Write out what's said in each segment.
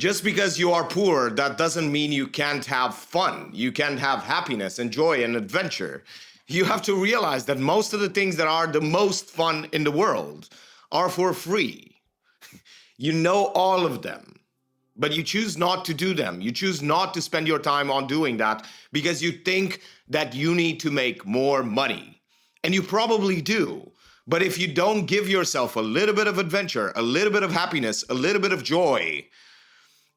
Just because you are poor, that doesn't mean you can't have fun. You can't have happiness and joy and adventure. You have to realize that most of the things that are the most fun in the world are for free. You know all of them, but you choose not to do them. You choose not to spend your time on doing that because you think that you need to make more money. And you probably do. But if you don't give yourself a little bit of adventure, a little bit of happiness, a little bit of joy,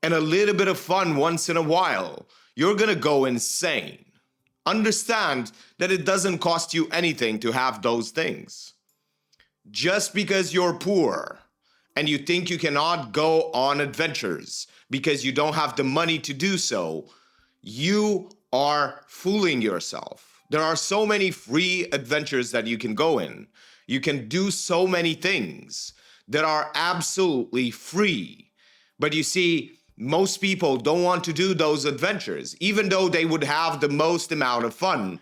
and a little bit of fun once in a while, you're gonna go insane. Understand that it doesn't cost you anything to have those things. Just because you're poor and you think you cannot go on adventures because you don't have the money to do so, you are fooling yourself. There are so many free adventures that you can go in. You can do so many things that are absolutely free. But you see, most people don't want to do those adventures, even though they would have the most amount of fun.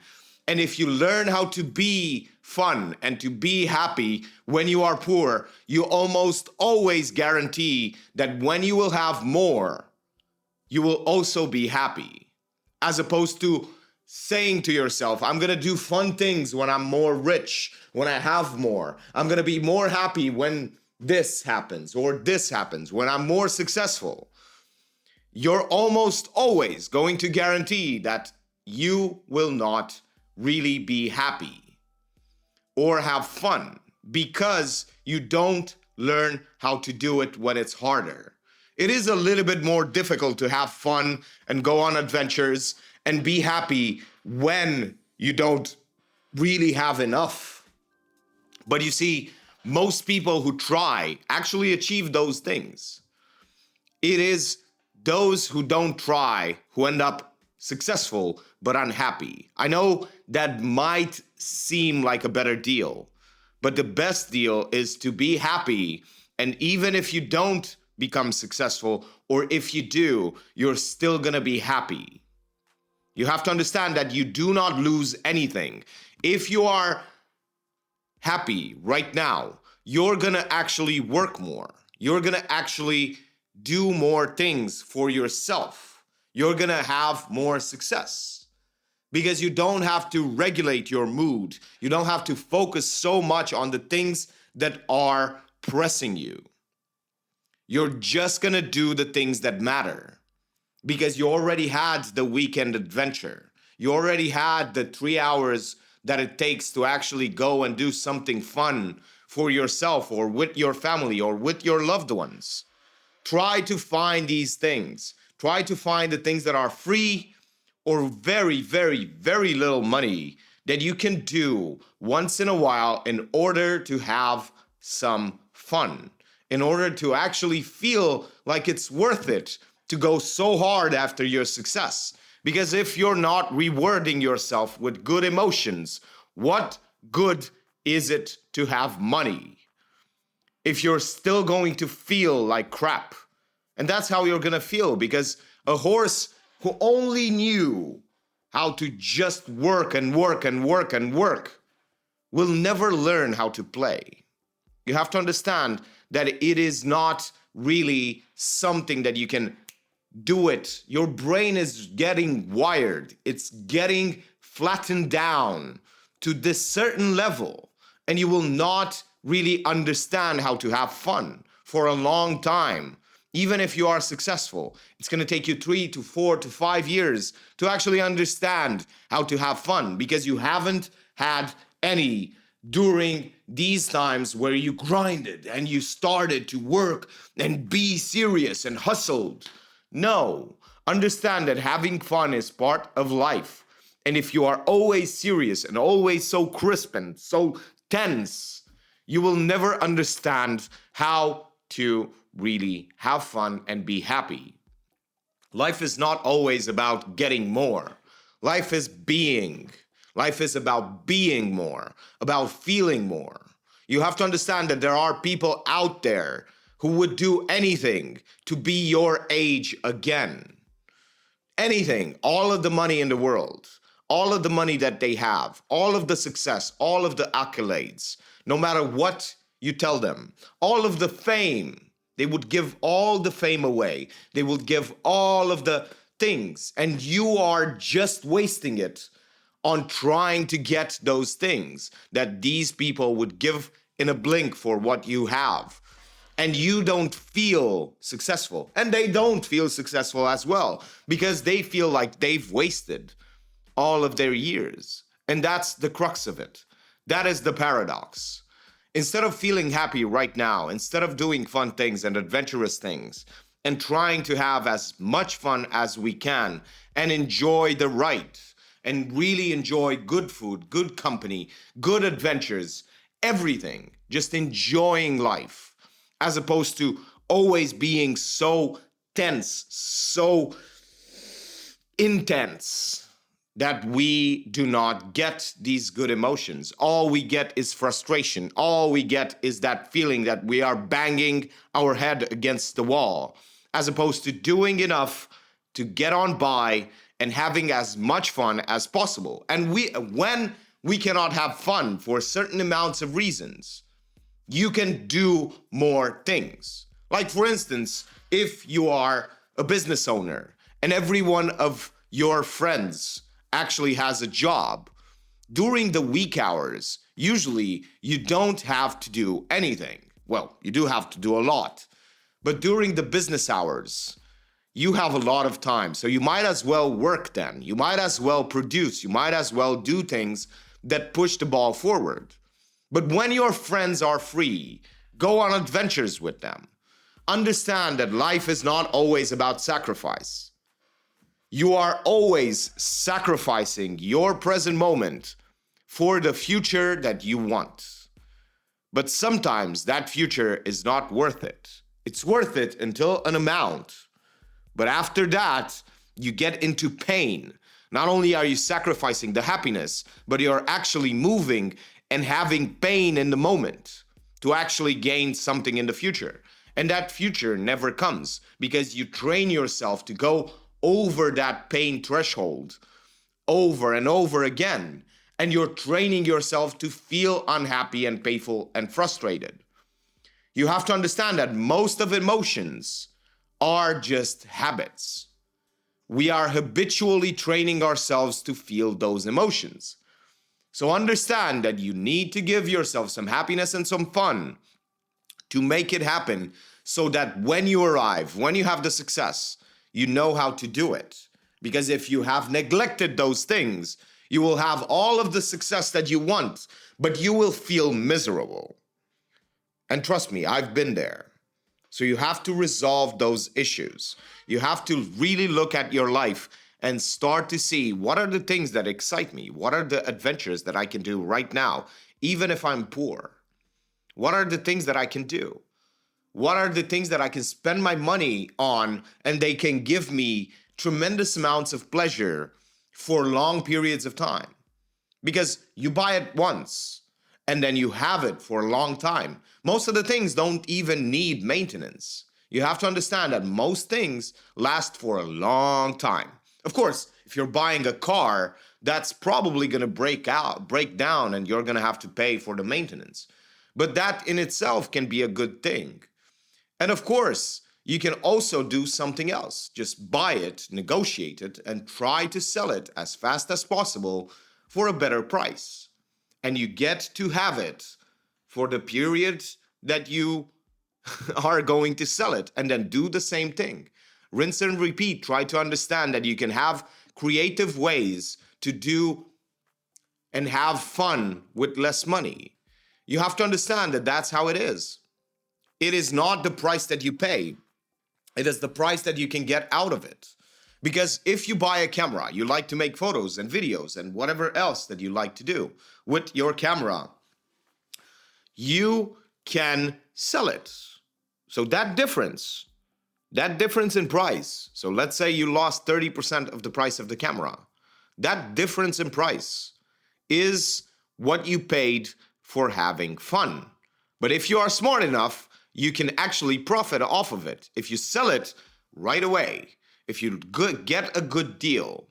And if you learn how to be fun and to be happy when you are poor, you almost always guarantee that when you will have more, you will also be happy. As opposed to saying to yourself, I'm gonna do fun things when I'm more rich, when I have more. I'm gonna be more happy when this happens or this happens, when I'm more successful. You're almost always going to guarantee that you will not really be happy or have fun because you don't learn how to do it when it's harder. It is a little bit more difficult to have fun and go on adventures and be happy when you don't really have enough. But you see, most people who try actually achieve those things. It is those who don't try who end up successful but unhappy. I know that might seem like a better deal, but the best deal is to be happy. And even if you don't become successful, or if you do, you're still gonna be happy. You have to understand that you do not lose anything. If you are happy right now, you're gonna actually work more. You're gonna actually do more things for yourself. You're gonna have more success because you don't have to regulate your mood. You don't have to focus so much on the things that are pressing you. You're just gonna do the things that matter because you already had the weekend adventure. You already had the 3 hours that it takes to actually go and do something fun for yourself or with your family or with your loved ones. Try to find these things. Try to find the things that are free or very, very, very little money that you can do once in a while in order to have some fun, in order to actually feel like it's worth it to go so hard after your success. Because if you're not rewarding yourself with good emotions, what good is it to have money if you're still going to feel like crap? And that's how you're gonna feel, because a horse who only knew how to just work and work and work and work will never learn how to play. You have to understand that it is not really something that you can do it. Your brain is getting wired. It's getting flattened down to this certain level, and you will not really understand how to have fun for a long time. Even if you are successful, it's going to take you 3 to 4 to 5 years to actually understand how to have fun because you haven't had any during these times where you grinded and you started to work and be serious and hustled. No, understand that having fun is part of life. And if you are always serious and always so crisp and so tense, you will never understand how to really have fun and be happy. Life is not always about getting more. Life is being. Life is about being more, about feeling more. You have to understand that there are people out there who would do anything to be your age again. Anything, all of the money in the world, all of the money that they have, all of the success, all of the accolades, no matter what you tell them, all of the fame, They would give all the fame away. They would give all of the things, and you are just wasting it on trying to get those things that these people would give in a blink for what you have. And you don't feel successful. And they don't feel successful as well because they feel like they've wasted all of their years. And that's the crux of it. That is the paradox. Instead of feeling happy right now, instead of doing fun things and adventurous things, and trying to have as much fun as we can and enjoy the ride and really enjoy good food, good company, good adventures, everything, just enjoying life, as opposed to always being so tense, so intense that we do not get these good emotions. All we get is frustration. All we get is that feeling that we are banging our head against the wall, as opposed to doing enough to get on by and having as much fun as possible. And when we cannot have fun for certain amounts of reasons, you can do more things. Like, for instance, if you are a business owner and every one of your friends actually has a job, during the week hours, usually you don't have to do anything. Well, you do have to do a lot. But during the business hours, you have a lot of time. So you might as well work then. You might as well produce. You might as well do things that push the ball forward. But when your friends are free, go on adventures with them. Understand that life is not always about sacrifice. You are always sacrificing your present moment for the future that you want. But sometimes that future is not worth it. It's worth it until an amount. But after that, you get into pain. Not only are you sacrificing the happiness, but you're actually moving and having pain in the moment to actually gain something in the future. And that future never comes because you train yourself to go over that pain threshold over and over again. And you're training yourself to feel unhappy and painful and frustrated. You have to understand that most of emotions are just habits. We are habitually training ourselves to feel those emotions. So understand that you need to give yourself some happiness and some fun to make it happen so that when you arrive, when you have the success, you know how to do it. Because if you have neglected those things, you will have all of the success that you want, but you will feel miserable. And trust me, I've been there. So you have to resolve those issues. You have to really look at your life and start to see what are the things that excite me? What are the adventures that I can do right now, even if I'm poor? What are the things that I can do? What are the things that I can spend my money on and they can give me tremendous amounts of pleasure for long periods of time? Because you buy it once and then you have it for a long time. Most of the things don't even need maintenance. You have to understand that most things last for a long time. Of course, if you're buying a car, that's probably going to break down, and you're going to have to pay for the maintenance. But that in itself can be a good thing. And of course, you can also do something else. Just buy it, negotiate it, and try to sell it as fast as possible for a better price. And you get to have it for the period that you are going to sell it, and then do the same thing. Rinse and repeat. Try to understand that you can have creative ways to do and have fun with less money. You have to understand that that's how it is. It is not the price that you pay. It is the price that you can get out of it. Because if you buy a camera, you like to make photos and videos and whatever else that you like to do with your camera, you can sell it. So that difference in price, so let's say you lost 30% of the price of the camera, that difference in price is what you paid for having fun. But if you are smart enough, you can actually profit off of it. If you sell it right away, if you get a good deal,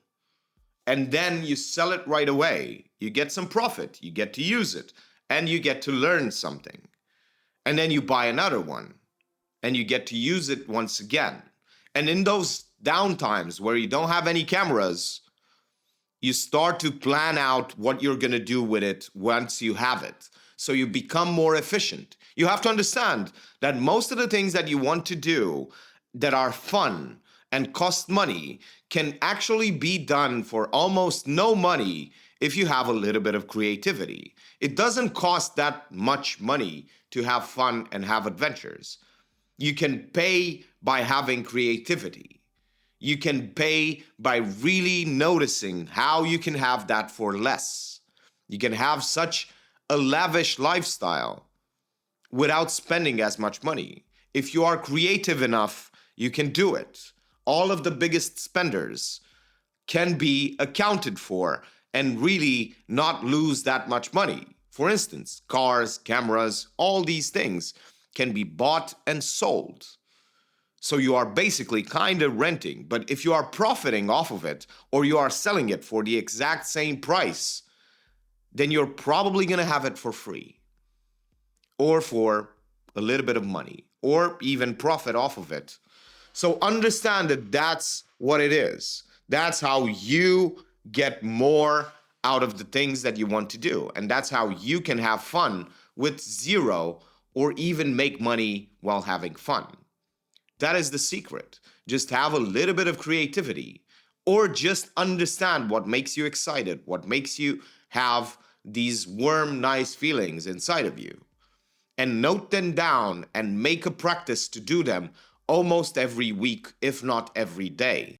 and then you sell it right away, you get some profit, you get to use it, and you get to learn something. And then you buy another one. and you get to use it once again. And in those downtimes where you don't have any cameras, you start to plan out what you're going to do with it once you have it. So you become more efficient. You have to understand that most of the things that you want to do that are fun and cost money can actually be done for almost no money if you have a little bit of creativity. It doesn't cost that much money to have fun and have adventures. You can pay by having creativity. You can pay by really noticing how you can have that for less. You can have such a lavish lifestyle without spending as much money. If you are creative enough, you can do it. All of the biggest spenders can be accounted for and really not lose that much money. For instance, cars, cameras, all these things can be bought and sold. So you are basically kind of renting, but if you are profiting off of it or you are selling it for the exact same price, then you're probably going to have it for free or for a little bit of money or even profit off of it. So understand that that's what it is. That's how you get more out of the things that you want to do. And that's how you can have fun with zero or even make money while having fun. That is the secret. Just have a little bit of creativity or just understand what makes you excited, what makes you have these warm, nice feelings inside of you. And note them down and make a practice to do them almost every week, if not every day.